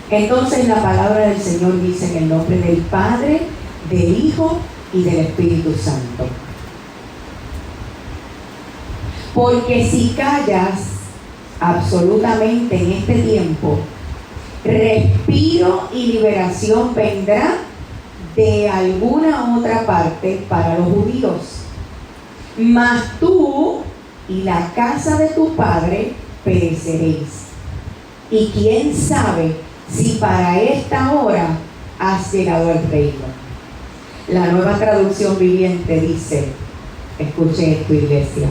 Entonces la palabra del Señor dice en el nombre del Padre, del Hijo y del Espíritu Santo. Porque si callas absolutamente en este tiempo, respiro y liberación vendrá de alguna otra parte para los judíos. Mas tú y la casa de tu padre pereceréis. Y quién sabe si para esta hora has llegado al reino. La Nueva Traducción Viviente dice, escuche esto, iglesia: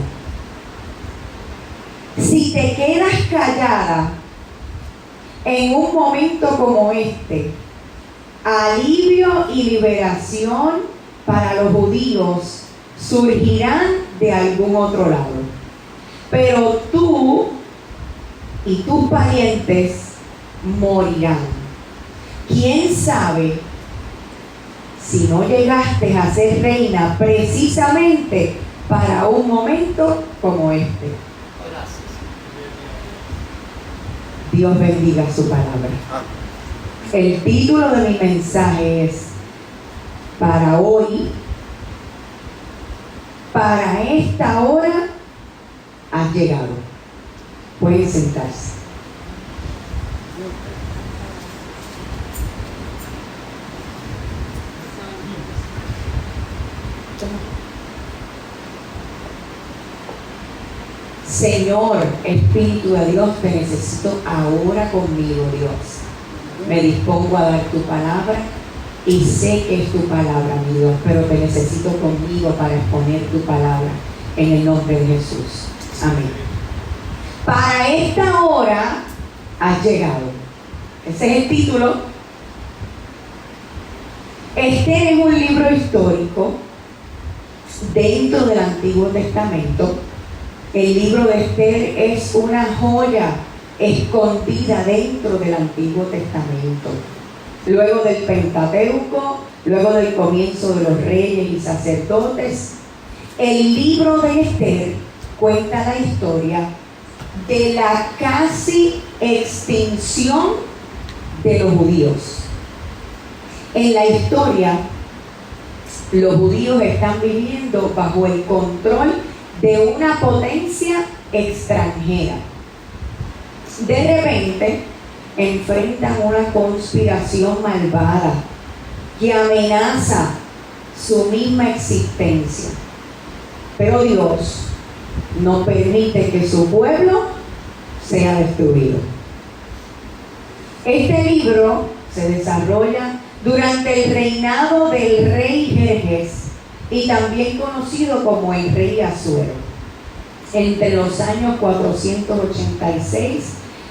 si te quedas callada en un momento como este, alivio y liberación para los judíos surgirán de algún otro lado. Pero tú y tus parientes morirán. ¿Quién sabe si no llegaste a ser reina precisamente para un momento como este? Dios bendiga su palabra. El título de mi mensaje es: para hoy, para esta hora has llegado. Pueden sentarse. Señor, Espíritu de Dios, te necesito ahora conmigo, Dios. Me dispongo a dar tu palabra y sé que es tu palabra, mi Dios, pero te necesito conmigo para exponer tu palabra en el nombre de Jesús. Amén. Para esta hora has llegado. Ese es el título. Este es un libro histórico dentro del Antiguo Testamento. El libro de Esther es una joya escondida dentro del Antiguo Testamento. Luego del Pentateuco, luego del comienzo de los reyes y sacerdotes, el libro de Esther cuenta la historia de la casi extinción de los judíos. En la historia, los judíos están viviendo bajo el control de una potencia extranjera. De repente enfrentan una conspiración malvada que amenaza su misma existencia. Pero Dios no permite que su pueblo sea destruido. Este libro se desarrolla durante el reinado del rey Jerjes, y también conocido como el rey Asuero, entre los años 486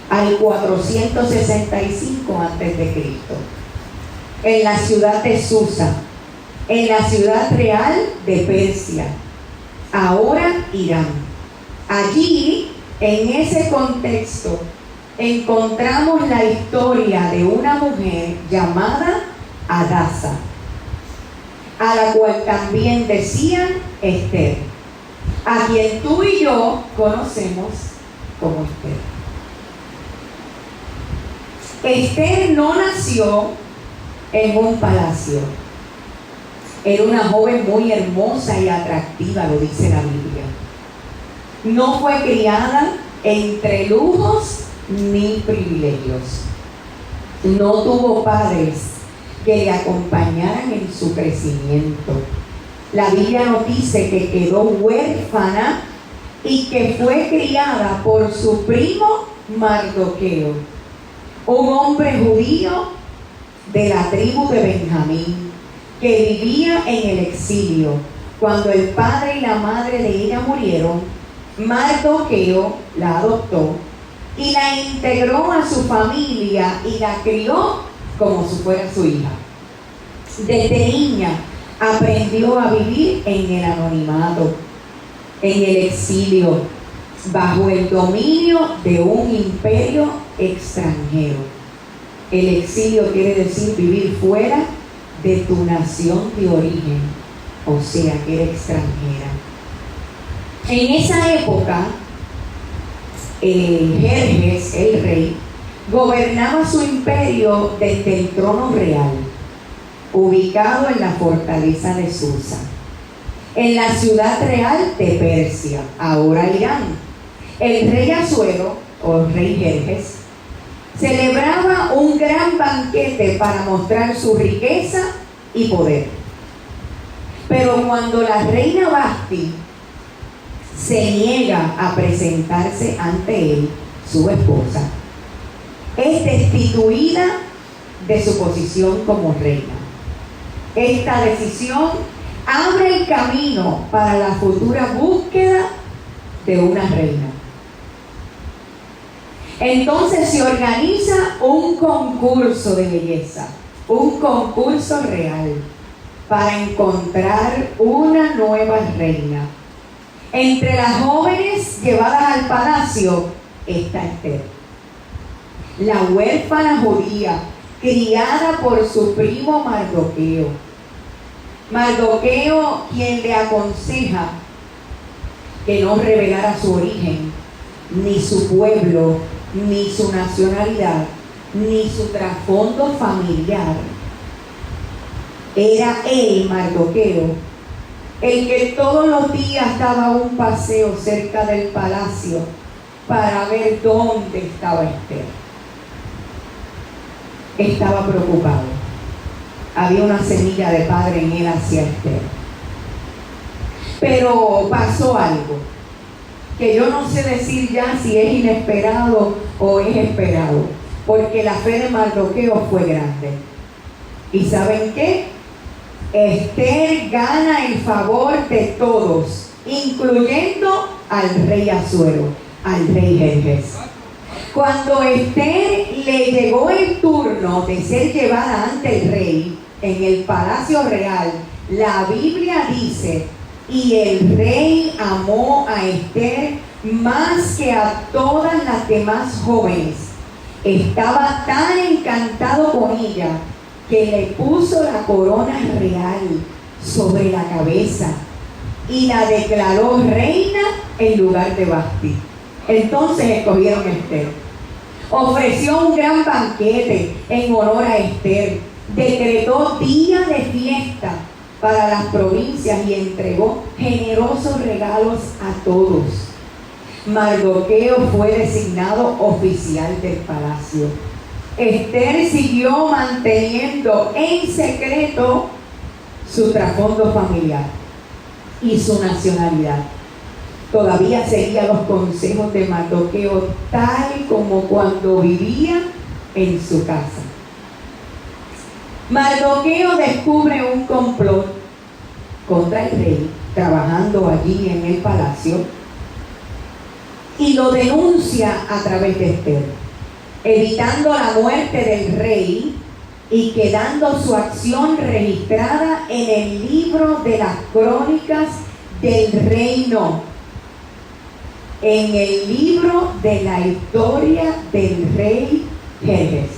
al 465 a.C., en la ciudad de Susa, en la ciudad real de Persia, ahora Irán. Allí, en ese contexto, encontramos la historia de una mujer llamada Hadasa, a la cual también decían Esther, a quien tú y yo conocemos como Esther. Esther no nació en un palacio. Era una joven muy hermosa y atractiva, lo dice la Biblia. No fue criada entre lujos ni privilegios. No tuvo padres que le acompañaran en su crecimiento. La Biblia nos dice que quedó huérfana y que fue criada por su primo Mardoqueo, un hombre judío de la tribu de Benjamín, que vivía en el exilio. Cuando el padre y la madre de ella murieron, Mardoqueo la adoptó y la integró a su familia y la crió como si fuera su hija. Desde niña aprendió a vivir en el anonimato, en el exilio, bajo el dominio de un imperio extranjero. El exilio quiere decir vivir fuera de tu nación de origen, o sea que era extranjera. En esa época, Jerjes, el rey, gobernaba su imperio desde el trono real, ubicado en la fortaleza de Susa, en la ciudad real de Persia, ahora Irán. El rey Asuero, o rey Jerjes, celebraba un gran banquete para mostrar su riqueza y poder. Pero cuando la reina Vasti se niega a presentarse ante él, su esposa, es destituida de su posición como reina. Esta decisión abre el camino para la futura búsqueda de una reina. Entonces se organiza un concurso de belleza, un concurso real, para encontrar una nueva reina. Entre las jóvenes llevadas al palacio está Esther, la huérfana judía, criada por su primo Mardoqueo. Mardoqueo, quien le aconseja que no revelara su origen, ni su pueblo, ni su nacionalidad, ni su trasfondo familiar. Era él, Mardoqueo, el que todos los días daba un paseo cerca del palacio para ver dónde estaba Esther. Estaba preocupado. Había una semilla de padre en él hacia Esther. Pero pasó algo que yo no sé decir ya si es inesperado o es esperado, porque la fe de Mardoqueo fue grande. ¿Y saben qué? Esther gana el favor de todos, incluyendo al rey Asuero, al rey Jerjes. Cuando Esther le llegó el turno de ser llevada ante el rey en el palacio real, la Biblia dice: y el rey amó a Esther más que a todas las demás jóvenes. Estaba tan encantado con ella que le puso la corona real sobre la cabeza y la declaró reina en lugar de Vasti. Entonces escogieron a Esther. Ofreció un gran banquete en honor a Esther. Decretó día de fiesta para las provincias y entregó generosos regalos a todos. Mardoqueo fue designado oficial del palacio. Esther siguió manteniendo en secreto su trasfondo familiar y su nacionalidad. Todavía seguía los consejos de Mardoqueo tal como cuando vivía en su casa. Mardoqueo descubre un complot contra el rey trabajando allí en el palacio y lo denuncia a través de Esther, evitando la muerte del rey y quedando su acción registrada en el libro de las crónicas del reino, en el libro de la historia del rey Jerjes.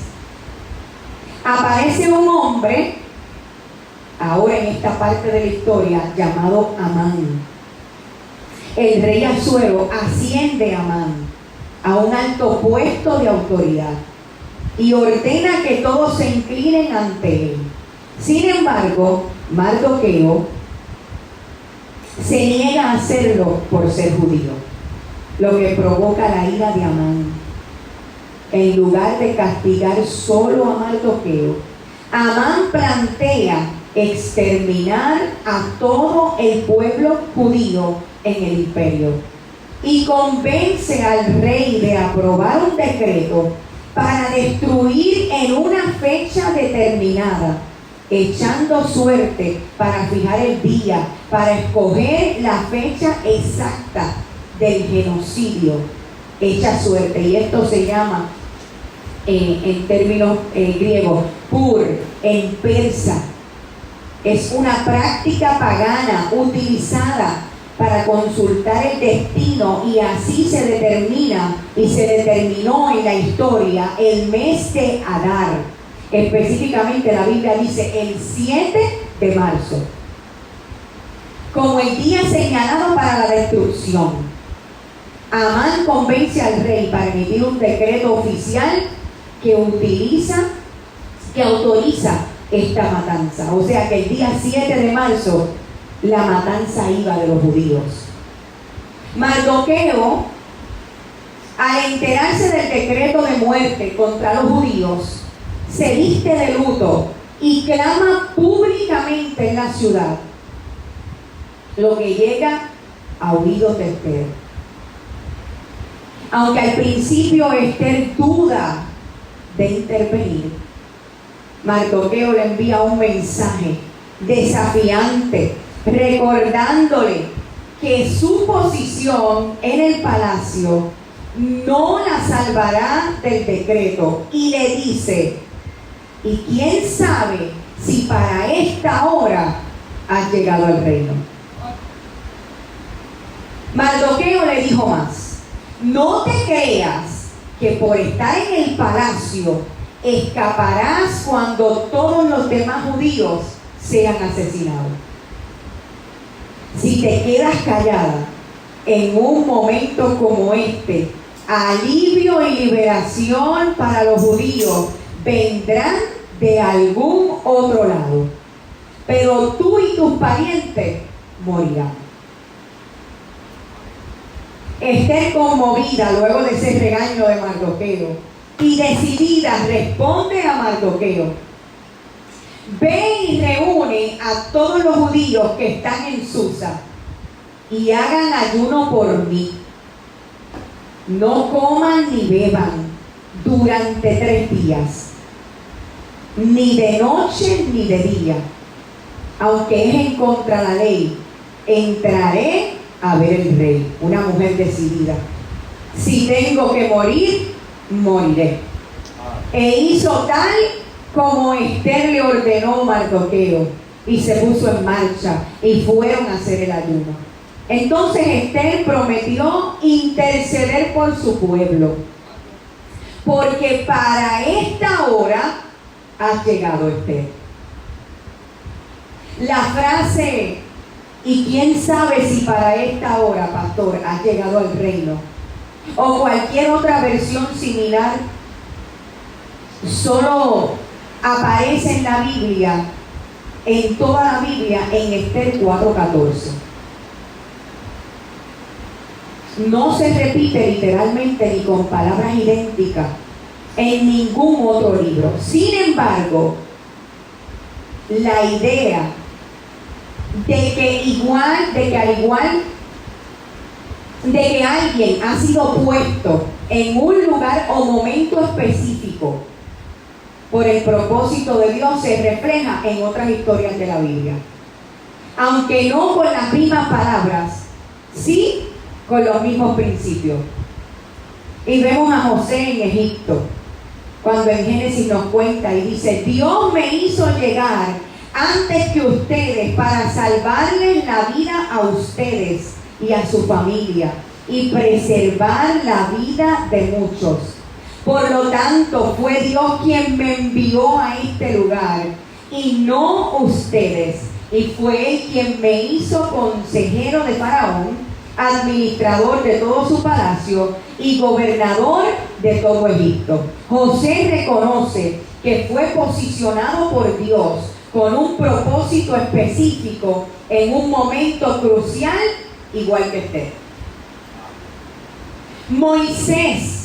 Aparece un hombre, ahora en esta parte de la historia, llamado Amán. El rey Asuero asciende a Amán a un alto puesto de autoridad y ordena que todos se inclinen ante él. Sin embargo, Mardoqueo se niega a hacerlo por ser judío, lo que provoca la ira de Amán. En lugar de castigar solo a Mardoqueo, Amán plantea exterminar a todo el pueblo judío en el imperio y convence al rey de aprobar un decreto para destruir en una fecha determinada, echando suerte para fijar el día, para escoger la fecha exacta del genocidio. Echa suerte, y esto se llama en términos griegos pur, en persa. Es una práctica pagana utilizada para consultar el destino, y así se determina y se determinó en la historia el mes de Adar. Específicamente la Biblia dice el 7 de marzo como el día señalado para la destrucción. Amán convence al rey para emitir un decreto oficial que autoriza esta matanza. O sea que el día 7 de marzo la matanza iba de los judíos. Mardoqueo, al enterarse del decreto de muerte contra los judíos, se viste de luto y clama públicamente en la ciudad, lo que llega a oídos de Esther. Aunque al principio Esther duda de intervenir, Mardoqueo le envía un mensaje desafiante, recordándole que su posición en el palacio no la salvará del decreto, y le dice: y quién sabe si para esta hora has llegado al reino. Mardoqueo le dijo más: no te creas que por estar en el palacio escaparás cuando todos los demás judíos sean asesinados. Si te quedas callada en un momento como este, alivio y liberación para los judíos vendrán de algún otro lado, pero tú y tus parientes morirán. Esther, conmovida luego de ese regaño de Mardoqueo y decidida, responde a Mardoqueo: ve y reúne a todos los judíos que están en Susa y hagan ayuno por mí. No coman ni beban durante 3 días, ni de noche ni de día, aunque es en contra la ley. Entraré a ver el rey. Una mujer decidida. Si tengo que morir, moriré. E hizo tal como Esther le ordenó Mardoqueo, y se puso en marcha y fueron a hacer el ayuno. Entonces Esther prometió interceder por su pueblo, porque para esta hora ha llegado Esther. La frase "y quién sabe si para esta hora, pastor, has llegado al reino", o cualquier otra versión similar, solo aparece en la Biblia, en toda la Biblia, en Esther 4:14. No se repite literalmente ni con palabras idénticas en ningún otro libro. Sin embargo, la idea de que al igual de que alguien ha sido puesto en un lugar o momento específico por el propósito de Dios se refleja en otras historias de la Biblia, aunque no con las mismas palabras, sí con los mismos principios. Y vemos a José en Egipto, cuando en Génesis nos cuenta y dice: Dios me hizo llegar antes que ustedes para salvarles la vida a ustedes y a su familia y preservar la vida de muchos. Por lo tanto, fue Dios quien me envió a este lugar y no ustedes. Y fue Él quien me hizo consejero de Faraón, administrador de todo su palacio y gobernador de todo Egipto. José reconoce que fue posicionado por Dios con un propósito específico en un momento crucial, igual que Esther. Moisés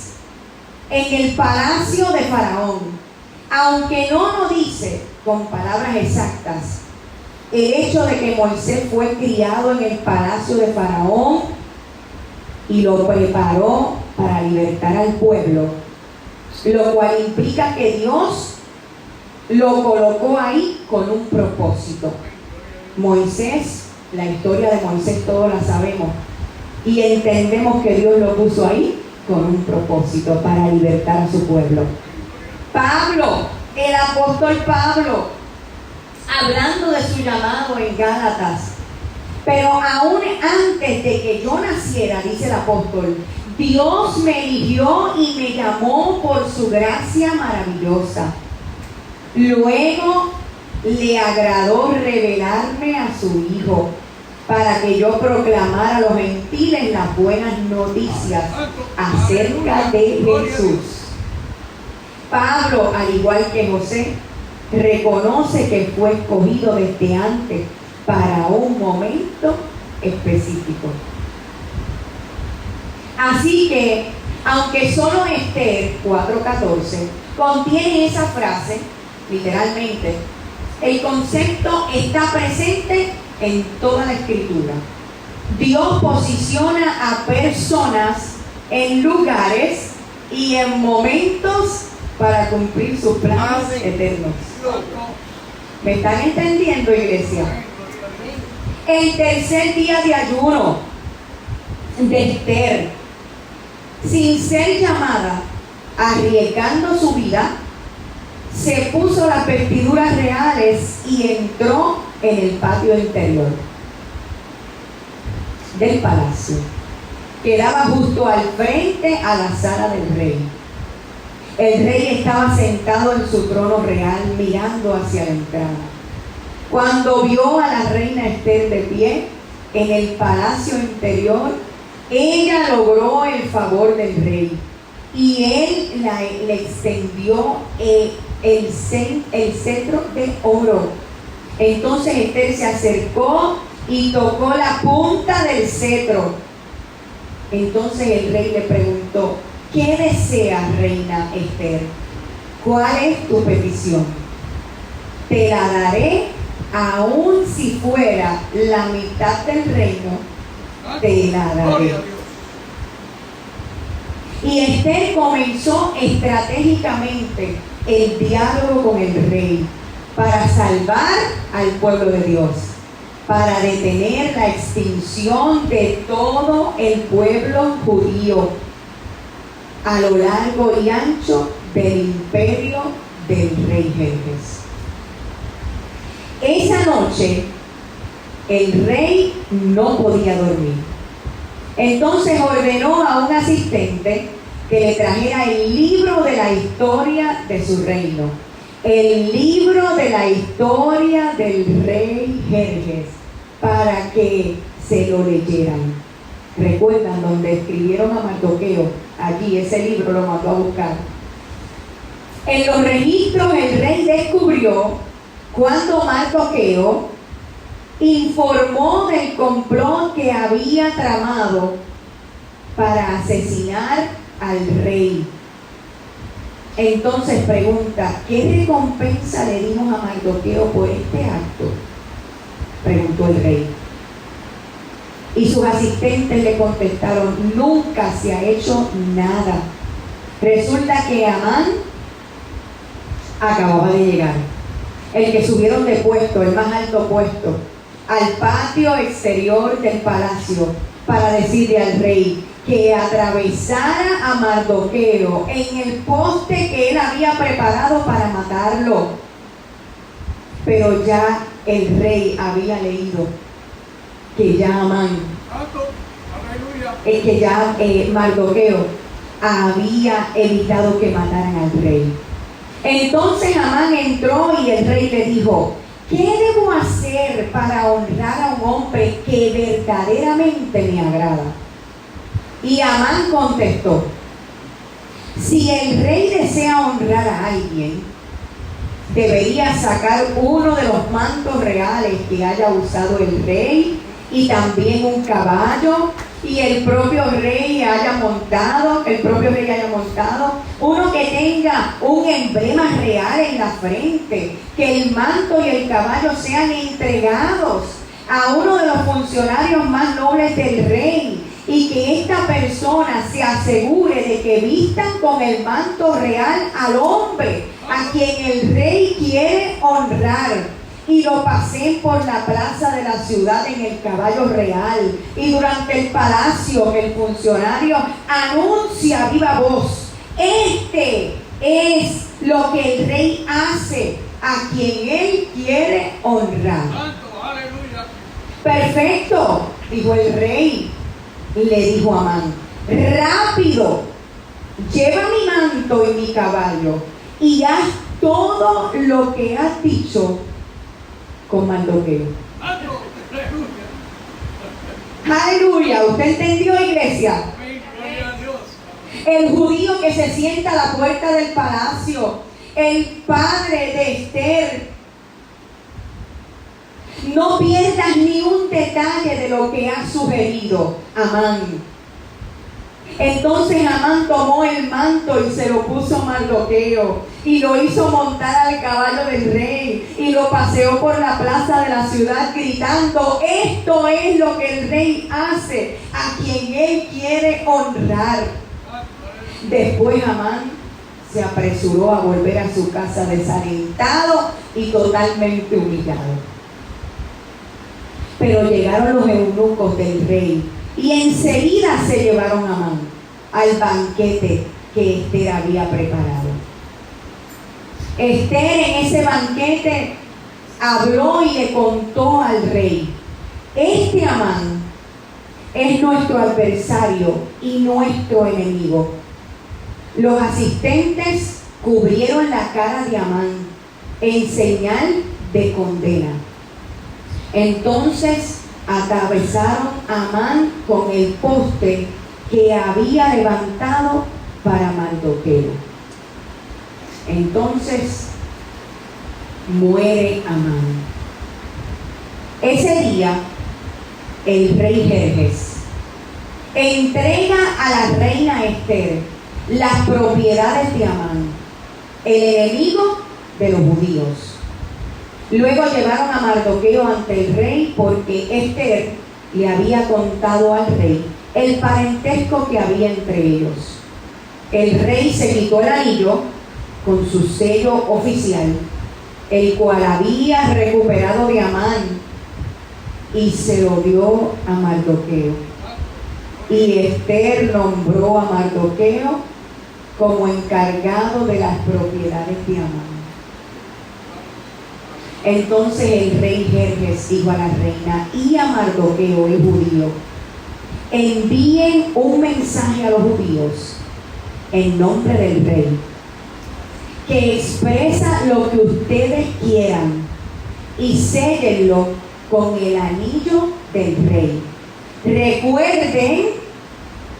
en el palacio de Faraón, aunque no nos dice con palabras exactas el hecho de que Moisés fue criado en el palacio de Faraón y lo preparó para libertar al pueblo, lo cual implica que Dios lo colocó ahí con un propósito. Moisés, la historia de Moisés todos la sabemos y entendemos que Dios lo puso ahí con un propósito para libertar a su pueblo. Pablo, el apóstol Pablo, hablando de su llamado en Gálatas: pero aún antes de que yo naciera, dice el apóstol, Dios me eligió y me llamó por su gracia maravillosa. Luego le agradó revelarme a su Hijo para que yo proclamara a los gentiles las buenas noticias acerca de Jesús. Pablo, al igual que José, reconoce que fue escogido desde antes para un momento específico. Así que, aunque solo Esther 4:14 contiene esa frase, literalmente, el concepto está presente en toda la Escritura. Dios posiciona a personas en lugares y en momentos para cumplir sus planes eternos. ¿Me están entendiendo, iglesia? El tercer día de ayuno de Esther, sin ser llamada, arriesgando su vida, se puso las vestiduras reales y entró en el patio interior del palacio. Quedaba justo al frente a la sala del rey. El rey estaba sentado en su trono real mirando hacia la entrada. Cuando vio a la reina Esther de pie en el palacio interior, ella logró el favor del rey y él le extendió el cetro de oro. Entonces Esther se acercó y tocó la punta del cetro. Entonces el rey le preguntó: ¿qué deseas, reina Esther? ¿Cuál es tu petición? Te la daré, aun si fuera la mitad del reino, te la daré. Y Esther comenzó estratégicamente el diálogo con el rey para salvar al pueblo de Dios, para detener la extinción de todo el pueblo judío a lo largo y ancho del imperio del rey Jerjes. Esa noche el rey no podía dormir. Entonces ordenó a un asistente que le trajera el libro de la historia de su reino, el libro de la historia del rey Jerjes, para que se lo leyeran. ¿Recuerdan donde escribieron a Mardoqueo? Allí ese libro lo mandó a buscar. En los registros el rey descubrió cuando Mardoqueo informó del complot que había tramado para asesinar al rey. Entonces pregunta: ¿qué recompensa le dimos a Mardoqueo por este acto?, preguntó el rey. Y sus asistentes le contestaron: nunca se ha hecho nada. Resulta que Amán acababa de llegar, el que subieron de puesto, el más alto puesto, al patio exterior del palacio para decirle al rey que atravesara a Mardoqueo en el poste que él había preparado para matarlo. Pero ya el rey había leído que ya Amán, que ya Mardoqueo había evitado que mataran al rey. Entonces Amán entró y el rey le dijo: ¿qué debo hacer para honrar a un hombre que verdaderamente me agrada? Y Amán contestó: si el rey desea honrar a alguien, debería sacar uno de los mantos reales que haya usado el rey, y también un caballo, y el propio rey haya montado, uno que tenga un emblema real en la frente, que el manto y el caballo sean entregados a uno de los funcionarios más nobles del rey, y que esta persona se asegure de que vistan con el manto real al hombre a quien el rey quiere honrar, y lo paseen por la plaza de la ciudad en el caballo real, y durante el palacio el funcionario anuncia a viva voz: este es lo que el rey hace a quien él quiere honrar. Perfecto, dijo el rey, y le dijo a Amán: rápido, lleva mi manto y mi caballo y haz todo lo que has dicho con Mardoqueo. Aleluya. ¿Usted entendió, iglesia? El judío que se sienta a la puerta del palacio, el padre de Esther. No pierdas ni un detalle de lo que ha sugerido Amán. Entonces Amán tomó el manto y se lo puso a Mardoqueo y lo hizo montar al caballo del rey y lo paseó por la plaza de la ciudad gritando: esto es lo que el rey hace a quien él quiere honrar. Después Amán se apresuró a volver a su casa desalentado y totalmente humillado. Pero llegaron los eunucos del rey y enseguida se llevaron a Amán al banquete que Esther había preparado. Esther en ese banquete habló y le contó al rey: este Amán es nuestro adversario y nuestro enemigo. Los asistentes cubrieron la cara de Amán en señal de condena. Entonces atravesaron a Amán con el poste que había levantado para Mardoqueo. Entonces muere Amán. Ese día el rey Jerjes entrega a la reina Esther las propiedades de Amán, el enemigo de los judíos. Luego llevaron a Mardoqueo ante el rey porque Esther le había contado al rey el parentesco que había entre ellos. El rey se quitó el anillo con su sello oficial, el cual había recuperado de Amán, y se lo dio a Mardoqueo. Y Esther nombró a Mardoqueo como encargado de las propiedades de Amán. Entonces el rey Jerjes dijo a la reina y a Mardoqueo el judío: envíen un mensaje a los judíos en nombre del rey, que expresa lo que ustedes quieran, y séllenlo con el anillo del rey. Recuerden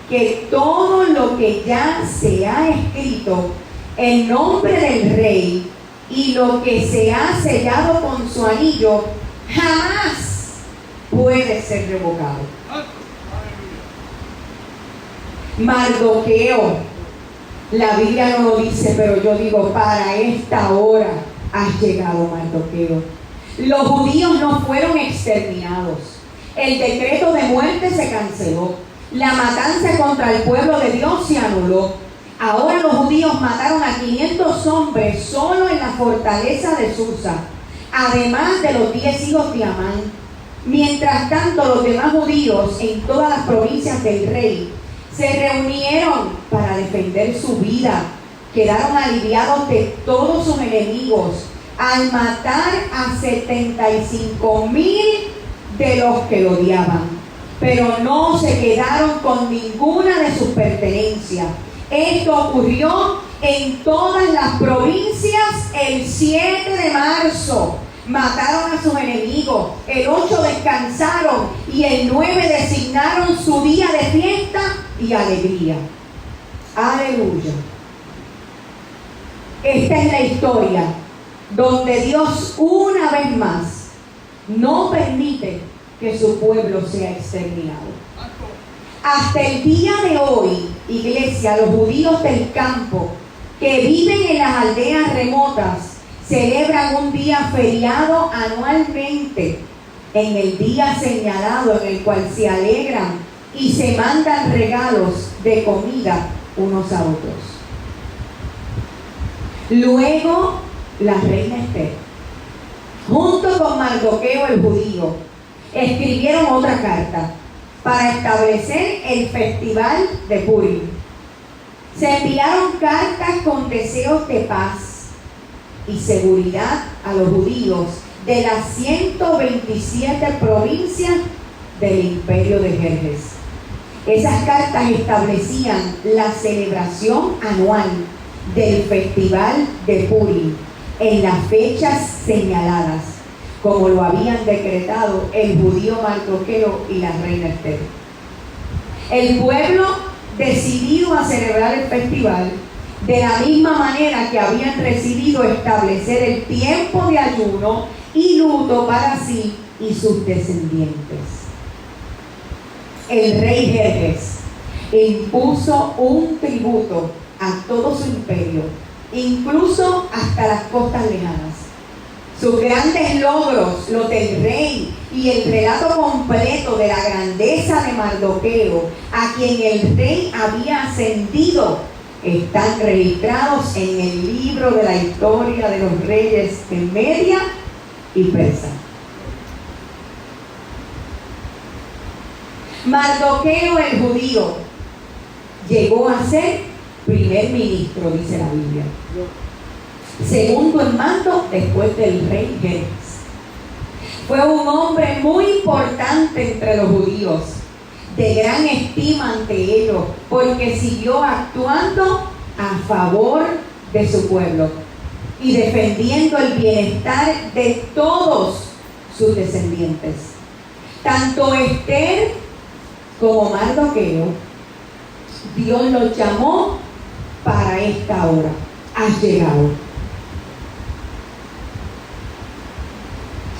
que todo lo que ya se ha escrito en nombre del rey y lo que se ha sellado con su anillo jamás puede ser revocado. Mardoqueo, la Biblia no lo dice, pero yo digo, para esta hora has llegado, Mardoqueo. Los judíos no fueron exterminados. El decreto de muerte se canceló. La matanza contra el pueblo de Dios se anuló. Ahora los judíos mataron a 500 hombres solo en la fortaleza de Susa, además de los 10 hijos de Amán. Mientras tanto, los demás judíos en todas las provincias del rey se reunieron para defender su vida. Quedaron aliviados de todos sus enemigos al matar a 75,000 de los que lo odiaban, pero no se quedaron con ninguna de sus pertenencias. Esto ocurrió en todas las provincias el 7 de marzo. Mataron a sus enemigos, el 8 descansaron y el 9 designaron su día de fiesta y alegría. Aleluya. Esta es la historia donde Dios una vez más no permite que su pueblo sea exterminado. Hasta el día de hoy, iglesia, los judíos del campo que viven en las aldeas remotas celebran un día feriado anualmente, en el día señalado en el cual se alegran y se mandan regalos de comida unos a otros. Luego, la reina Esther, junto con Mardoqueo el judío, escribieron otra carta para establecer el festival de Purim. Se enviaron cartas con deseos de paz y seguridad a los judíos de las 127 provincias del imperio de Jerjes. Esas cartas establecían la celebración anual del festival de Purim en las fechas señaladas, como lo habían decretado el judío Mardoqueo y la reina Esther. El pueblo decidido a celebrar el festival de la misma manera que habían decidido establecer el tiempo de ayuno y luto para sí y sus descendientes. El rey Jerjes impuso un tributo a todo su imperio, incluso hasta las costas lejanas. Sus grandes logros, los del rey, y el relato completo de la grandeza de Mardoqueo, a quien el rey había ascendido, están registrados en el libro de la historia de los reyes de Media y Persa. Mardoqueo el judío llegó a ser primer ministro, dice la Biblia, segundo en mando después del rey Jerjes. Fue un hombre muy importante entre los judíos, de gran estima ante ellos, porque siguió actuando a favor de su pueblo y defendiendo el bienestar de todos sus descendientes. Tanto Esther como Mardoqueo, Dios los llamó para esta hora. Has llegado.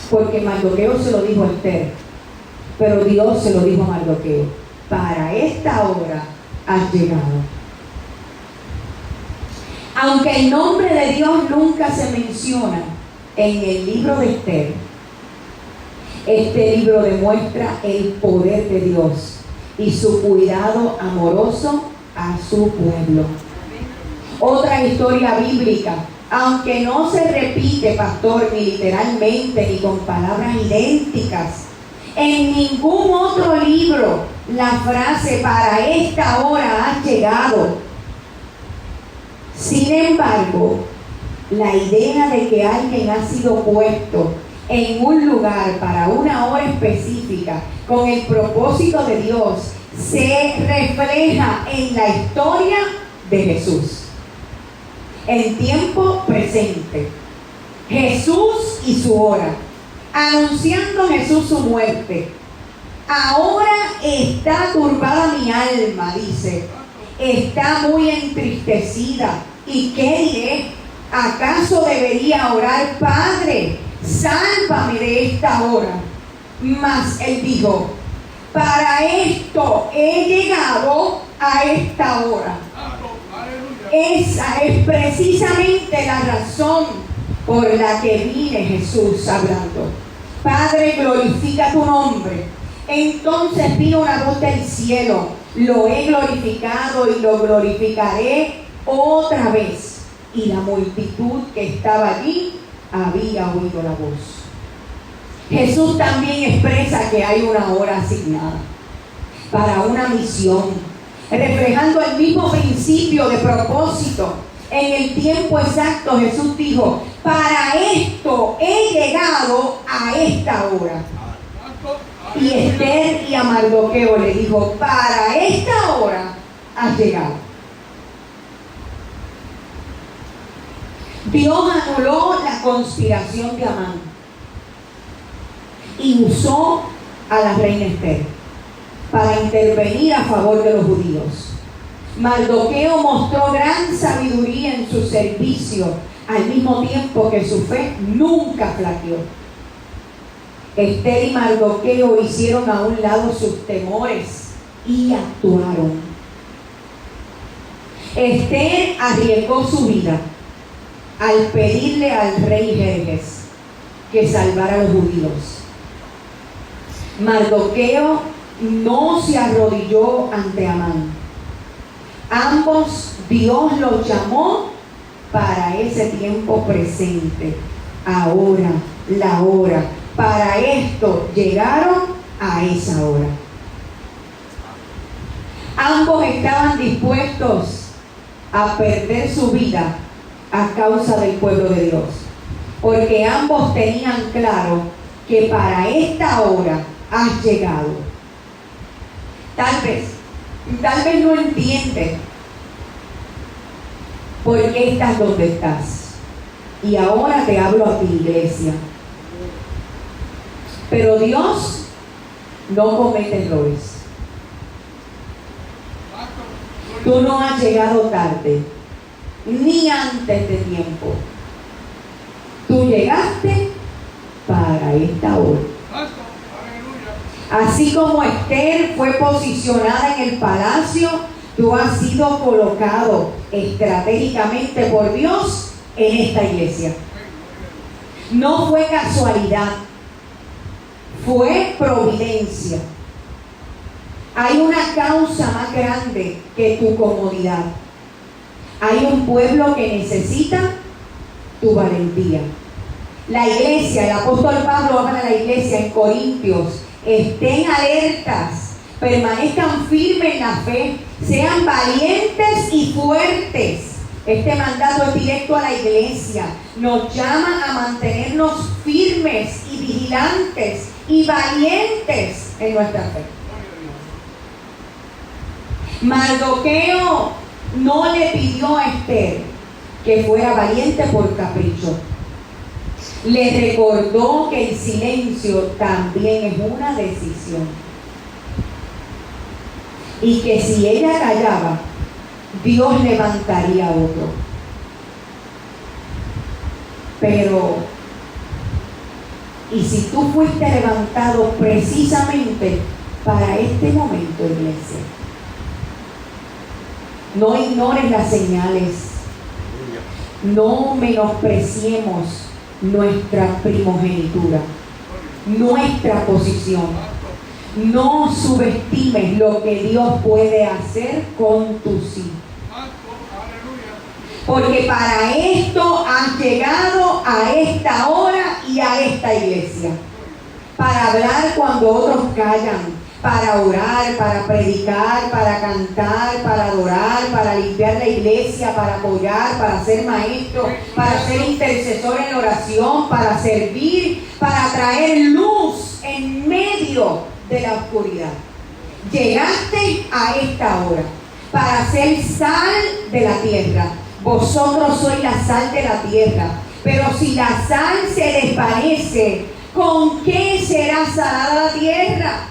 Porque Mardoqueo se lo dijo a Esther, pero Dios se lo dijo a Mardoqueo: para esta hora has llegado. Aunque el nombre de Dios nunca se menciona en el libro de Esther, este libro demuestra el poder de Dios y su cuidado amoroso a su pueblo. Otra historia bíblica, aunque no se repite, pastor, ni literalmente, ni con palabras idénticas, en ningún otro libro la frase "para esta hora has llegado". Sin embargo, la idea de que alguien ha sido puesto en un lugar para una hora específica con el propósito de Dios se refleja en la historia de Jesús. En tiempo presente, Jesús y su hora, anunciando Jesús su muerte. Ahora está turbada mi alma, dice, está muy entristecida. ¿Y qué diré? ¿Acaso debería orar: Padre, sálvame de esta hora? Mas él dijo: para esto he llegado a esta hora. Esa es precisamente la razón por la que vine, Jesús hablando. Padre, glorifica tu nombre. Entonces vino una voz del cielo: lo he glorificado y lo glorificaré otra vez. Y la multitud que estaba allí había oído la voz. Jesús también expresa que hay una hora asignada para una misión, reflejando el mismo principio de propósito. En el tiempo exacto, Jesús dijo: para esto he llegado a esta hora. Y Esther y a Mardoqueo le dijo: para esta hora has llegado. Dios anuló la conspiración de Amán y usó a la reina Esther para intervenir a favor de los judíos. Mardoqueo mostró gran sabiduría en su servicio, al mismo tiempo que su fe nunca flaqueó. Esther y Mardoqueo hicieron a un lado sus temores y actuaron. Esther arriesgó su vida al pedirle al rey Jerjes que salvara a los judíos. Mardoqueo no se arrodilló ante Amán. Ambos Dios los llamó para ese tiempo presente. Ahora, la hora. Para esto llegaron a esa hora. Ambos estaban dispuestos a perder su vida a causa del pueblo de Dios, porque ambos tenían claro que para esta hora has llegado. Tal vez no entiendes por qué estás donde estás. Y ahora te hablo a ti, iglesia. Pero Dios no comete errores. Tú no has llegado tarde, ni antes de tiempo. Tú llegaste para esta hora. Así como Esther fue posicionada en el palacio, tú has sido colocado estratégicamente por Dios en esta iglesia. No fue casualidad, fue providencia. Hay una causa más grande que tu comodidad. Hay un pueblo que necesita tu valentía. La iglesia, el apóstol Pablo habla de la iglesia en Corintios: estén alertas, permanezcan firmes en la fe, sean valientes y fuertes. Este mandato es directo a la iglesia. Nos llama a mantenernos firmes y vigilantes y valientes en nuestra fe. Mardoqueo no le pidió a Esther que fuera valiente por capricho. Le recordó que el silencio también es una decisión. Y que si ella callaba, Dios levantaría otro. Pero, ¿y si tú fuiste levantado precisamente para este momento, iglesia? No ignores las señales. No menospreciemos nuestra primogenitura, nuestra posición. No subestimes lo que Dios puede hacer con tu sí. Porque para esto has llegado a esta hora y a esta iglesia. Para hablar cuando otros callan, para orar, para predicar, para cantar, para adorar, para limpiar la iglesia, para apoyar, para ser maestro, para ser intercesor en oración, para servir, para traer luz en medio de la oscuridad. Llegaste a esta hora para ser sal de la tierra. Vosotros sois la sal de la tierra. Pero si la sal se desvanece, ¿con qué será salada la tierra?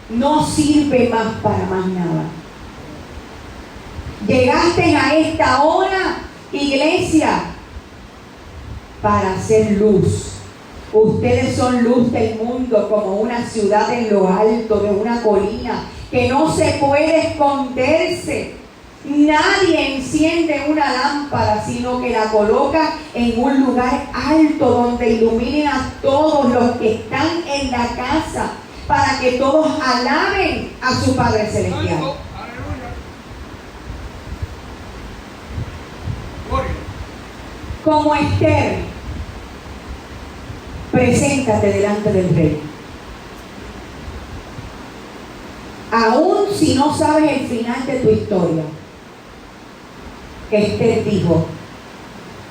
No sirve más para más nada. Llegaste a esta hora, iglesia, para hacer luz. Ustedes son luz del mundo, como una ciudad en lo alto de una colina que no se puede esconderse. Nadie enciende una lámpara, sino que la coloca en un lugar alto donde iluminen a todos los que están en la casa, para que todos alaben a su Padre Celestial. Como Esther, preséntate delante del rey. Aún si no sabes el final de tu historia, Esther dijo: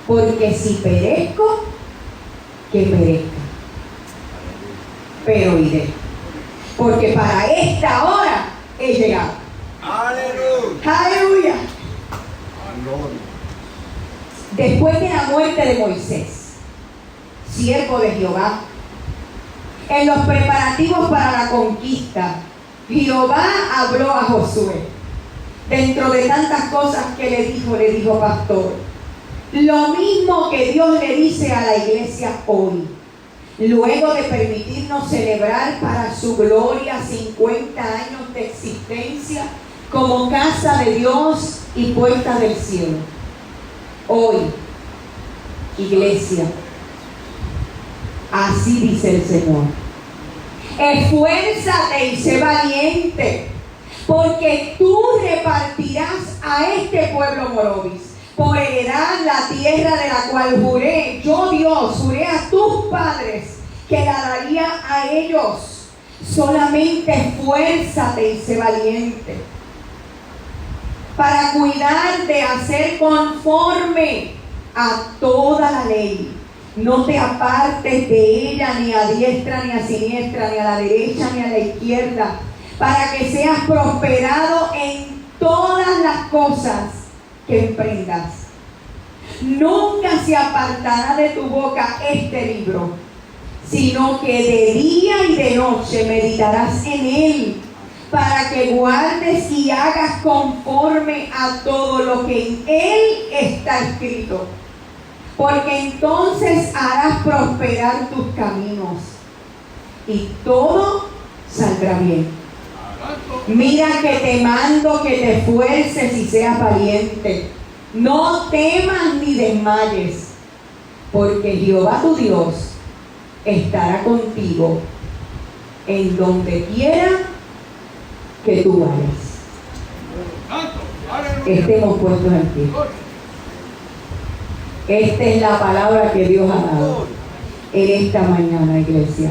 porque si perezco, que perezca, pero iré, porque para esta hora he llegado. ¡Aleluya! ¡Aleluya! Después de la muerte de Moisés, siervo de Jehová, en los preparativos para la conquista, Jehová habló a Josué. Dentro de tantas cosas que le dijo: pastor, lo mismo que Dios le dice a la iglesia hoy, luego de permitirnos celebrar para su gloria 50 años de existencia como casa de Dios y puerta del cielo. Hoy, iglesia, así dice el Señor: esfuérzate y sé valiente, porque tú repartirás a este pueblo morovis por heredad la tierra de la cual juré, yo Dios, juré a tus padres que la daría a ellos. Solamente esfuérzate y sé valiente para cuidar de hacer conforme a toda la ley. No te apartes de ella ni a diestra ni a siniestra, ni a la derecha ni a la izquierda, para que seas prosperado en todas las cosas que emprendas. Nunca se apartará de tu boca este libro, sino que de día y de noche meditarás en él, para que guardes y hagas conforme a todo lo que en él está escrito. Porque entonces harás prosperar tus caminos y todo saldrá bien. Mira que te mando que te esfuerces y seas valiente. No temas ni desmayes, porque Jehová tu Dios estará contigo en donde quiera que tú vayas. Estemos puestos en pie. Esta es la palabra que Dios ha dado en esta mañana, iglesia.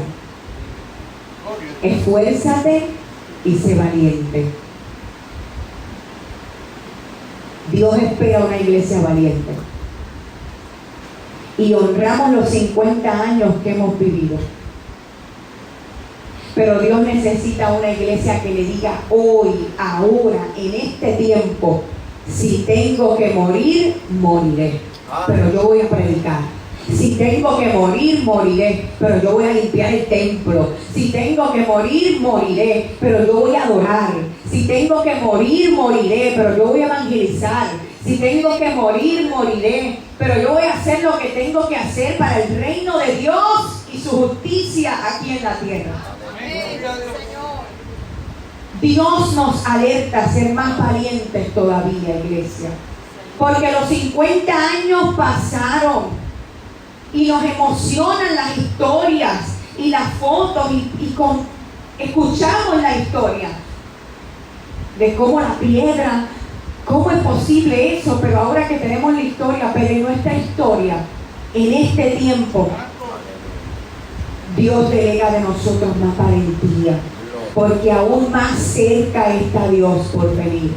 Esfuérzate y sé valiente. Dios espera una iglesia valiente. Y honramos los 50 años que hemos vivido. Pero Dios necesita una iglesia que le diga hoy, ahora, en este tiempo, si tengo que morir, moriré. Pero yo voy a predicar. Si tengo que morir, moriré, pero yo voy a limpiar el templo. Si tengo que morir, moriré, pero yo voy a adorar. Si tengo que morir, moriré, pero yo voy a evangelizar. Si tengo que morir, moriré, pero yo voy a hacer lo que tengo que hacer para el reino de Dios y su justicia aquí en la tierra. Dios nos alerta a ser más valientes todavía, iglesia. Porque los 50 años pasaron. Y nos emocionan las historias y las fotos escuchamos la historia de cómo la piedra, cómo es posible eso, pero ahora que tenemos la historia, pero en nuestra historia, en este tiempo, Dios delega de nosotros más valentía, porque aún más cerca está Dios por venir.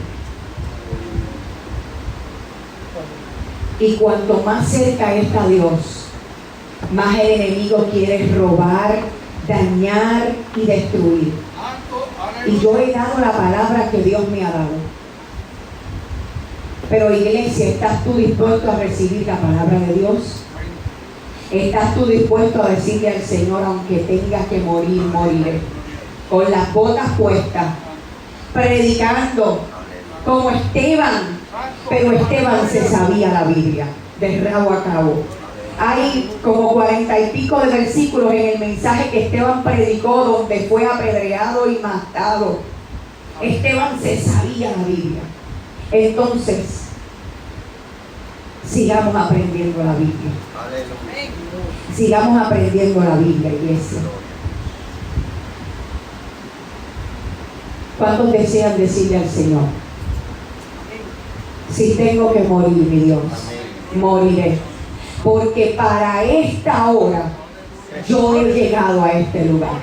Y cuanto más cerca está Dios, más el enemigo quiere robar, dañar y destruir. Y yo he dado la palabra que Dios me ha dado. Pero iglesia, ¿estás tú dispuesto a recibir la palabra de Dios? ¿Estás tú dispuesto a decirle al Señor, aunque tenga que morir, moriré? Con las botas puestas, predicando como Esteban. Pero Esteban se sabía la Biblia de rabo a cabo. Hay como 40 y pico de versículos en el mensaje que Esteban predicó, donde fue apedreado y matado. Esteban se sabía la Biblia. Entonces, sigamos aprendiendo la Biblia. Sigamos aprendiendo la Biblia, iglesia. ¿Cuántos desean decirle al Señor? Si tengo que morir, mi Dios, moriré. Porque para esta hora yo he llegado a este lugar.